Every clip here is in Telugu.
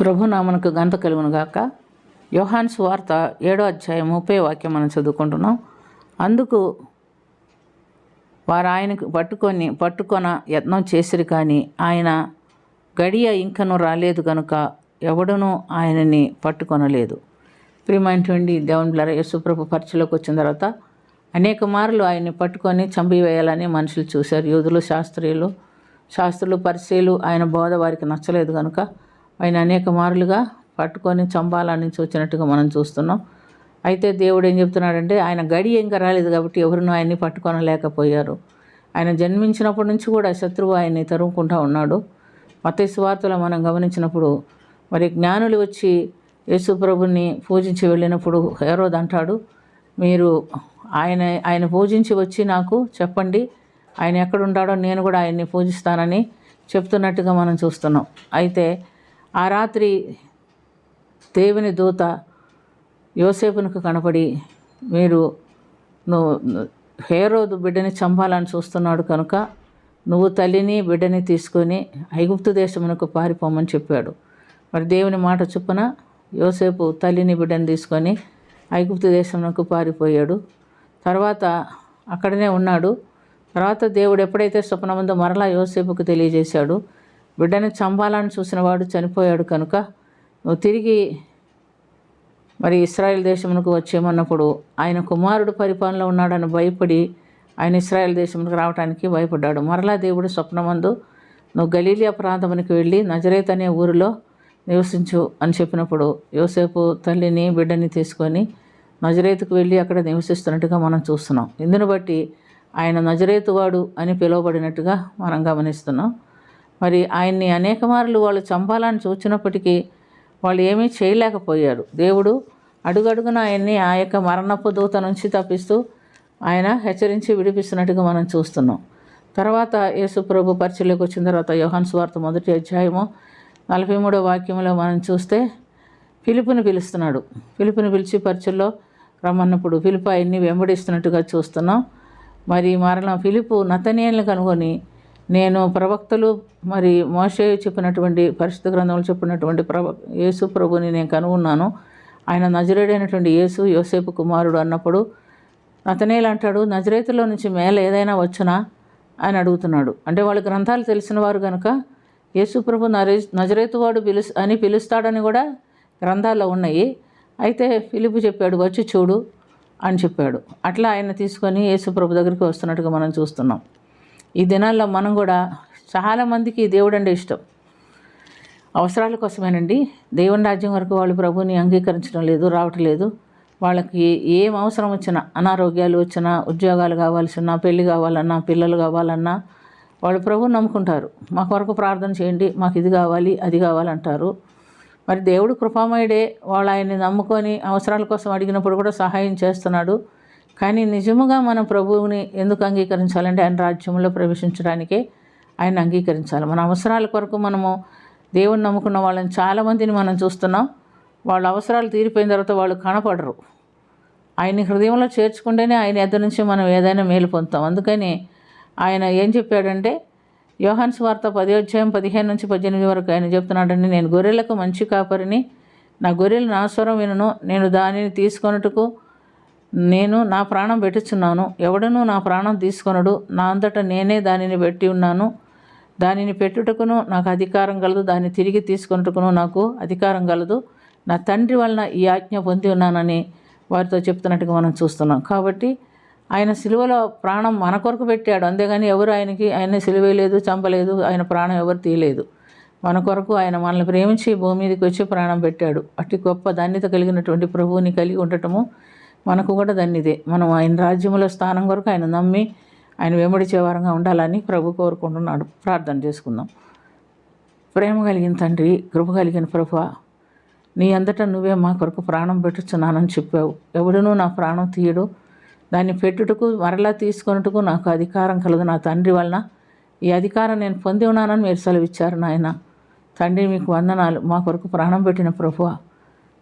ప్రభు నామనకు ఘనత కలుగును గాక. యోహాను సువార్త 7వ అధ్యాయం 30వ వాక్యం మనం చదువుకుంటున్నాం. అందుకు వారు ఆయనకు పట్టుకొన యత్నం చేసిరు, కానీ ఆయన గడియ ఇంకను రాలేదు కనుక ఎవడునూ ఆయనని పట్టుకొనలేదు. ప్రియమైనటువంటి దేవుని బిడ్డలారా, యేసుప్రభు పరిచయలోకి వచ్చిన తర్వాత అనేక మార్లు ఆయన్ని పట్టుకొని చంపివేయాలని మనుషులు చూశారు. యూదులు, శాస్త్రులు, పరిసయ్యులు. ఆయన బోధ వారికి నచ్చలేదు కనుక ఆయన అనేక మార్లుగా పట్టుకొని చంపాలని వచ్చినట్టుగా మనం చూస్తున్నాం. అయితే దేవుడు ఏం చెప్తున్నాడంటే, ఆయన గడి ఇంకా రాలేదు కాబట్టి ఎవరినూ ఆయన్ని పట్టుకొనలేకపోయారు. ఆయన జన్మించినప్పటి నుంచి కూడా శత్రువు ఆయన్ని తరుముకుంటూ ఉన్నాడు. మత్తయి సువార్తలో మనం గమనించినప్పుడు మరి జ్ఞానులు వచ్చి యేసుప్రభుని పూజించి వెళ్ళినప్పుడు హేరోదు అంటాడు, మీరు ఆయన పూజించి వచ్చి నాకు చెప్పండి, ఆయన ఎక్కడుంటాడో నేను కూడా ఆయన్ని పూజిస్తానని చెప్తున్నట్టుగా మనం చూస్తున్నాం. అయితే ఆ రాత్రి దేవుని దూత యోసేపునకు కనపడి, నువ్వు హేరోదు బిడ్డని చంపాలని చూస్తున్నాడు కనుక నువ్వు తల్లిని బిడ్డని తీసుకొని ఐగుప్తు దేశమునకు పారిపోమని చెప్పాడు. మరి దేవుని మాట చొప్పున యోసేపు తల్లిని బిడ్డని తీసుకొని ఐగుప్తు దేశమునకు పారిపోయాడు. తర్వాత అక్కడనే ఉన్నాడు. తర్వాత దేవుడు ఎప్పుడైతే స్వప్నమందు మరలా యోసేపుకు తెలియజేశాడు, బిడ్డని చంపాలని చూసిన వాడు చనిపోయాడు కనుక నువ్వు తిరిగి మరి ఇశ్రాయేల్ దేశమునకు వచ్చేమన్నప్పుడు ఆయన కుమారుడు పరిపాలనలో ఉన్నాడని భయపడి ఆయన ఇశ్రాయేల్ దేశమునకు రావడానికి భయపడ్డాడు. మరలా దేవుడు స్వప్నమందు నువ్వు గలీలియా ప్రాంతమునికి వెళ్ళి నజరేత్ అనే ఊరిలో నివసించు అని చెప్పినప్పుడు యోసేపు తల్లిని బిడ్డని తీసుకొని నజరేతుకు వెళ్ళి అక్కడ నివసిస్తున్నట్టుగా మనం చూస్తున్నాం. ఇందును బట్టి ఆయన నజరేతువాడు అని పిలువబడినట్టుగా మనం గమనిస్తున్నాం. మరి ఆయన్ని అనేక మార్లు వాళ్ళు చంపాలని చూచినప్పటికీ వాళ్ళు ఏమీ చేయలేకపోయారు. దేవుడు అడుగడుగున ఆయన్ని ఆ యొక్క మరణపు దూత నుంచి తప్పిస్తూ ఆయన హెచ్చరించి విడిపిస్తున్నట్టుగా మనం చూస్తున్నాం. తర్వాత యేసుప్రభు పరిచయలోకి వచ్చిన తర్వాత యోహాను సువార్త 1వ అధ్యాయము 43వ వాక్యంలో మనం చూస్తే ఫిలిప్పుని పిలుస్తున్నాడు. ఫిలిప్పుని పిలిచి పరిచయలో రమ్మన్నప్పుడు ఫిలిప్పు ఆయన్ని వెంబడిస్తున్నట్టుగా చూస్తున్నాం. మరి మరలా ఫిలిప్పు నతనీయులను కనుగొని, నేను ప్రవక్తలు మరి మోషే చెప్పినటువంటి పరిశుద్ధ గ్రంథంలో చెప్పినటువంటి యేసు ప్రభుని నేను కనుగొన్నాను, ఆయన నజరేయుడైనటువంటి యేసు యోసేపు కుమారుడు అన్నప్పుడు నతనీయులు అంటాడు, నజరేతులో నుంచి మేల ఏదైనా వచ్చునా అని అడుగుతున్నాడు. అంటే వాళ్ళ గ్రంథాలు తెలిసిన వారు కనుక యేసు ప్రభు నజరేతువాడు అని పిలుస్తాడని కూడా గ్రంథాల్లో ఉన్నాయి. అయితే ఫిలిప్పు చెప్పాడు, వచ్చి చూడు అని చెప్పాడు. అట్లా ఆయన తీసుకొని యేసు ప్రభు దగ్గరికి వస్తున్నట్టుగా మనం చూస్తున్నాం. ఈ దినాల్లో మనం కూడా చాలామందికి దేవుడు అంటే ఇష్టం, అవసరాల కోసమేనండి. దేవుని రాజ్యం వరకు వాళ్ళు ప్రభుని అంగీకరించడం లేదు, రావట్లేదు. వాళ్ళకి ఏం అవసరం వచ్చినా, అనారోగ్యాలు వచ్చినా, ఉద్యోగాలు కావాల్సిన, పెళ్ళి కావాలన్నా, పిల్లలు కావాలన్నా వాళ్ళు ప్రభుని నమ్ముకుంటారు. మా కొరకు ప్రార్థన చేయండి, మాకు ఇది కావాలి అది కావాలంటారు. మరి దేవుడు కృపామయుడే, వాళ్ళు ఆయన్ని నమ్ముకొని అవసరాల కోసం అడిగినప్పుడు కూడా సహాయం చేస్తున్నాడు. కానీ నిజముగా మనం ప్రభువుని ఎందుకు అంగీకరించాలంటే ఆయన రాజ్యంలో ప్రవేశించడానికే ఆయన అంగీకరించాలి. మన అవసరాల కొరకు మనము దేవుని నమ్ముకున్న వాళ్ళని చాలామందిని మనం చూస్తున్నాం. వాళ్ళ అవసరాలు తీరిపోయిన తర్వాత వాళ్ళు కనపడరు. ఆయన్ని హృదయంలో చేర్చుకుంటేనే ఆయన ఎద్ద నుంచి మనం ఏదైనా మేలు పొందుతాం. అందుకని ఆయన ఏం చెప్పాడంటే, యోహాను సువార్త 10వ అధ్యాయం 15 నుంచి 18 వరకు ఆయన చెప్తున్నాడండి, నేను గొర్రెలకు మంచి కాపరిని, నా గొర్రెలు నా స్వరం వినును, నేను దానిని తీసుకొనుటకు నేను నా ప్రాణం పెట్టుచున్నాను, ఎవడనూ నా ప్రాణం తీసుకొనడు, నా అంతటా నేనే దానిని పెట్టి ఉన్నాను, దానిని పెట్టుటకును నాకు అధికారం కలదు, దాన్ని తిరిగి తీసుకొనుటకును నాకు అధికారం కలదు, నా తండ్రి వలన ఈ ఆజ్ఞ పొంది ఉన్నానని వారితో చెప్తున్నట్టుగా మనం చూస్తున్నాం. కాబట్టి ఆయన సిలువలో ప్రాణం మన కొరకు పెట్టాడు, అంతేగాని ఎవరు ఆయన సిలువేయలేదు, చంపలేదు, ఆయన ప్రాణం ఎవరు తీయలేదు. మన కొరకు ఆయన మనల్ని ప్రేమించి భూమి మీదకి వచ్చి ప్రాణం పెట్టాడు. అట్టి గొప్ప ధన్యత కలిగినటువంటి ప్రభువుని కలిగి ఉండటము మనకు కూడా ధన్యతే. మనం ఆయన రాజ్యంలో స్థానం కొరకు ఆయన నమ్మి ఆయన వెంబడించే వారంగా ఉండాలని ప్రభు కోరుకుంటున్నాడు. ప్రార్థన చేసుకుందాం. ప్రేమ కలిగిన తండ్రి, కృప కలిగిన ప్రభువా, నీ అంతటా నువ్వే మా కొరకు ప్రాణం పెట్టుచున్నానని చెప్పావు. ఎవడునూ నా ప్రాణం తీయడు, దాన్ని పెట్టుటకు మరలా తీసుకొనుటకు నాకు అధికారం కలదు, నా తండ్రి వలన ఈ అధికారం నేను పొంది ఉన్నానని మీరు సెలవిచ్చారు. నాయన తండ్రి, మీకు వందనాలు. మా కొరకు ప్రాణం పెట్టిన ప్రభువా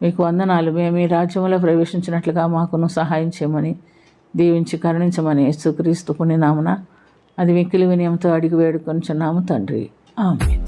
మీకు వందనాలు. మేము ఈ రాజ్యంలో ప్రవేశించినట్లుగా మాకును సహాయం చేయమని, దీవించి కరుణించమని యేసుక్రీస్తు పుణ్యనామమున అది మిక్కిలి వినయంతో అడిగి వేడుకొనుచున్నాము తండ్రి. ఆమేన్.